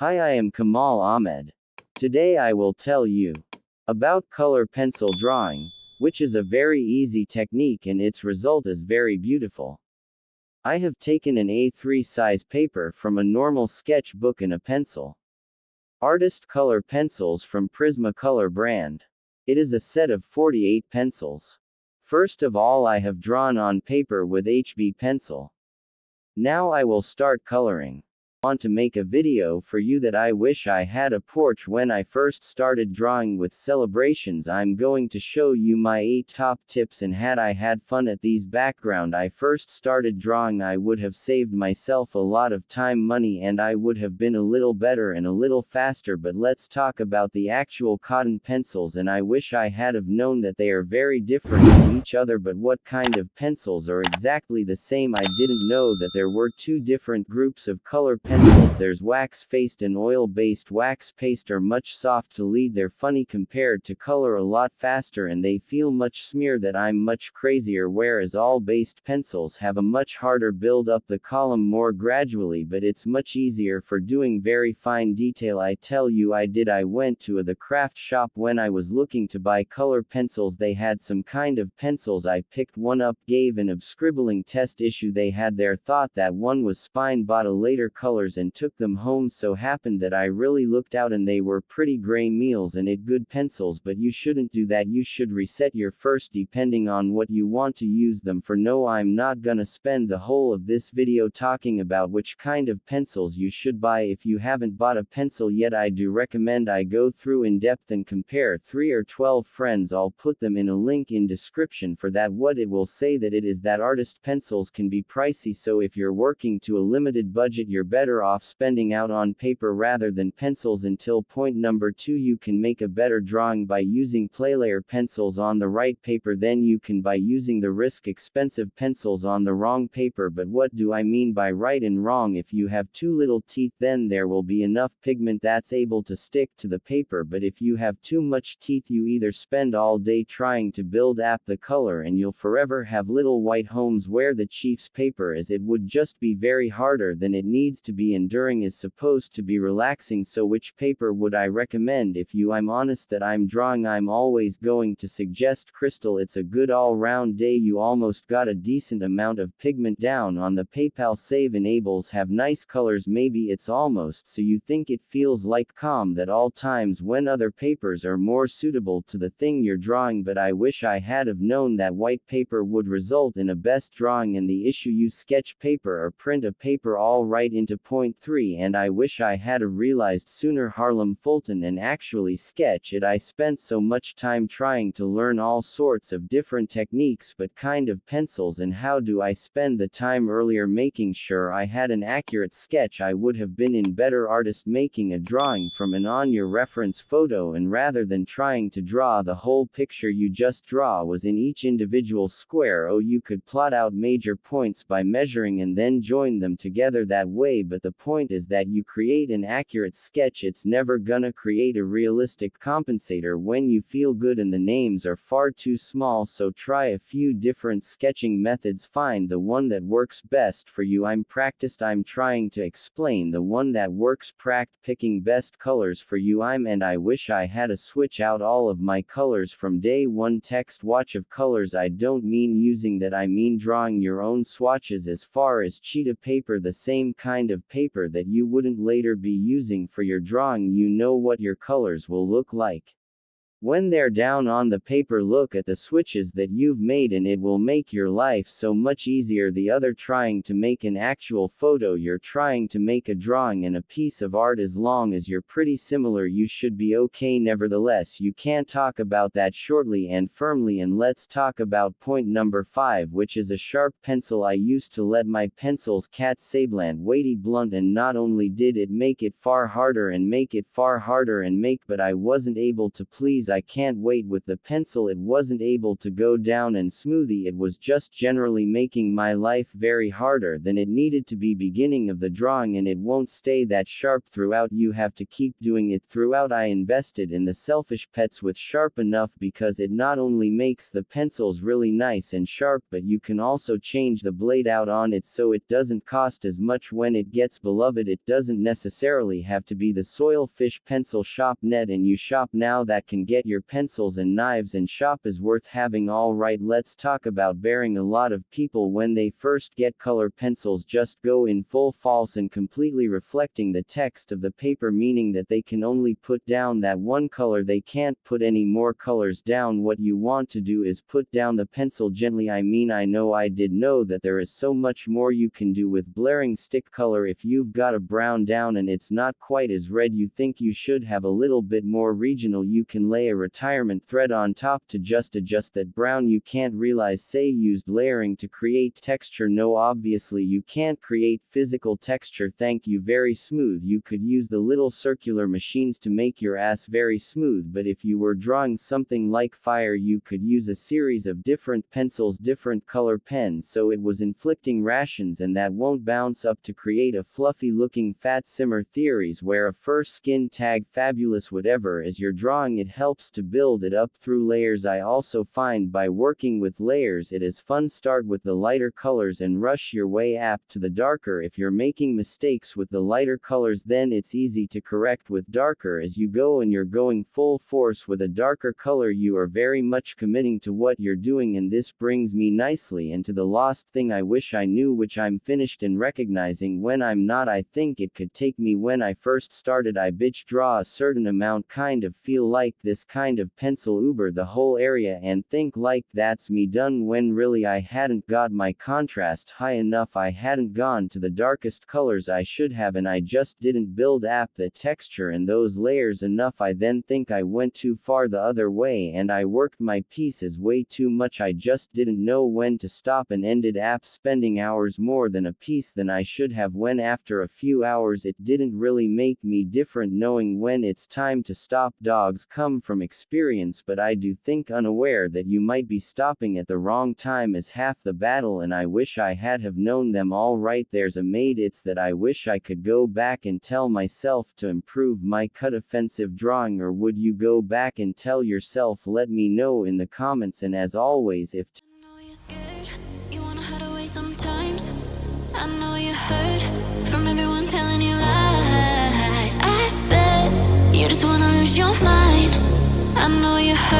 Hi, I am Kamaal Ahmad. Today I will tell you about color pencil drawing, which is a very easy technique and its result is very beautiful. I have taken an A3 size paper from a normal sketch book and a pencil. Artist color pencils from Prismacolor brand. It is a set of 48 pencils. First of all, I have drawn on paper with HB pencil. Now I will start coloring. Want to make a video for you that I wish I had a porch when I first started drawing with celebrations. I'm going to show you my 8 top tips, and had I had fun at these background I first started drawing, I would have saved myself a lot of time, money, and I would have been a little better and a little faster. But let's talk about the actual cotton pencils, and I wish I had have known that they are very different from each other. But what kind of pencils are exactly the same? I didn't know that there were two different groups of color pencils. There's wax-faced and oil-based. Wax-paste are much soft to lead. They're funny compared to color, a lot faster, and they feel much smear that I'm much crazier, whereas all-based pencils have a much harder build up the column more gradually, but it's much easier for doing very fine detail. I tell you, I went to the craft shop when I was looking to buy color pencils. They had some kind of pencils. I picked one up, gave an scribbling test issue they had there, thought that one was spine, bought a later colors and took them home. So happened that I really looked out and they were pretty gray meals and it good pencils, but you shouldn't do that. You should reset your first depending on what you want to use them for. No, I'm not gonna spend the whole of this video talking about which kind of pencils you should buy. If you haven't bought a pencil yet, I do recommend I go through in depth and compare 3 or 12 friends. I'll put them in a link in description for that. What it will say that it is that artist pencils can be pricey, so if you're working to a limited budget, you're better off spending out on paper rather than pencils. Until point number 2, you can make a better drawing by using playlayer pencils on the right paper than you can by using the expensive pencils on the wrong paper. But what do I mean by right and wrong? If you have too little teeth, then there will be enough pigment that's able to stick to the paper, but if you have too much teeth, you either spend all day trying to build up the color and you'll forever have little white homes where the chief's paper is. It would just be very harder than it needs to be. Enduring is supposed to be relaxing, so which paper would I recommend? If I'm honest that I'm drawing, I'm always going to suggest crystal. It's a good all-round day. You almost got a decent amount of pigment down on the PayPal save enables, have nice colors. Maybe it's almost so you think it feels like calm that all times when other papers are more suitable to the thing you're drawing. But I wish I had have known that white paper would result in a best drawing, and the issue, use sketch paper or print a paper all right into point 3, and I wish I had realized sooner Harlem Fulton and actually sketch it. I spent so much time trying to learn all sorts of different techniques but kind of pencils, and how do I spend the time earlier making sure I had an accurate sketch? I would have been in better artist making a drawing from an on your reference photo, and rather than trying to draw the whole picture, you just draw was in each individual square. Oh, you could plot out major points by measuring and then join them together that way, but the point is that you create an accurate sketch. It's never gonna create a realistic compensator when you feel good and the names are far too small. So try a few different sketching methods, find the one that works best for you. I'm trying to explain the one that works, picking best colors for you. And I wish I had a switch out all of my colors from day one. Text watch of colors. I don't mean using that, I mean drawing your own swatches. As far as cheetah paper, the same kind of paper that you wouldn't later be using for your drawing. You know what your colors will look like when they're down on the paper. Look at the switches that you've made and it will make your life so much easier. The other, trying to make an actual photo, you're trying to make a drawing and a piece of art. As long as you're pretty similar, you should be okay. Nevertheless, you can talk about that shortly and firmly, and let's talk about point number 5, which is a sharp pencil. I used to let my pencils cat sablant, weighty, blunt, and not only did it make it far harder and make, but I wasn't able to please. I can't wait with the pencil. It wasn't able to go down and smoothie. It was just generally making my life very harder than it needed to be beginning of the drawing, and it won't stay that sharp throughout. You have to keep doing it throughout. I invested in the Selfish Pets with Sharp Enough because it not only makes the pencils really nice and sharp, but you can also change the blade out on it so it doesn't cost as much when it gets beloved. It doesn't necessarily have to be the Soilfish pencil shop net, and you shop now that can get your pencils and knives, and shop is worth having. Alright, let's talk about bearing. A lot of people when they first get color pencils just go in full false and completely reflecting the text of the paper, meaning that they can only put down that one color. They can't put any more colors down. What you want to do is put down the pencil gently. I know I did know that there is so much more you can do with blaring stick color. If you've got a brown down and it's not quite as red, you think you should have a little bit more regional, you can lay a retirement thread on top to just adjust that brown. You can't realize say used layering to create texture. No, obviously you can't create physical texture. Thank you. Very smooth. You could use the little circular machines to make your ass very smooth, but if you were drawing something like fire, you could use a series of different pencils, different color pens, so it was inflicting rations and that won't bounce up to create a fluffy looking fat simmer. Theories wear a fur skin tag. Fabulous. Whatever as you're drawing, it helps to build it up through layers. I also find by working with layers it is fun. Start with the lighter colors and rush your way up to the darker. If you're making mistakes with the lighter colors, then it's easy to correct with darker as you go, and you're going full force with a darker color. You are very much committing to what you're doing, and this brings me nicely into the lost thing I wish I knew, which I'm finished in recognizing when I'm not. I think it could take me when I first started. I bitch draw a certain amount, kind of feel like this kind of pencil uber the whole area and think like that's me done, when really I hadn't got my contrast high enough. I hadn't gone to the darkest colors I should have, and I just didn't build up the texture and those layers enough. I then think I went too far the other way and I worked my pieces way too much. I just didn't know when to stop and ended up spending hours more than a piece than I should have, when after a few hours it didn't really make me different knowing when it's time to stop. Dogs come from experience, but I do think unaware that you might be stopping at the wrong time is half the battle, and I wish I had have known them. All right, there's a maid. It's that I wish I could go back and tell myself to improve my cut offensive drawing. Or would you go back and tell yourself? Let me know in the comments, and as always, if I know you're scared, you wanna hide away sometimes. I know you hurt from everyone telling you lies. I bet you just wanna lose your mind. I know you hurt.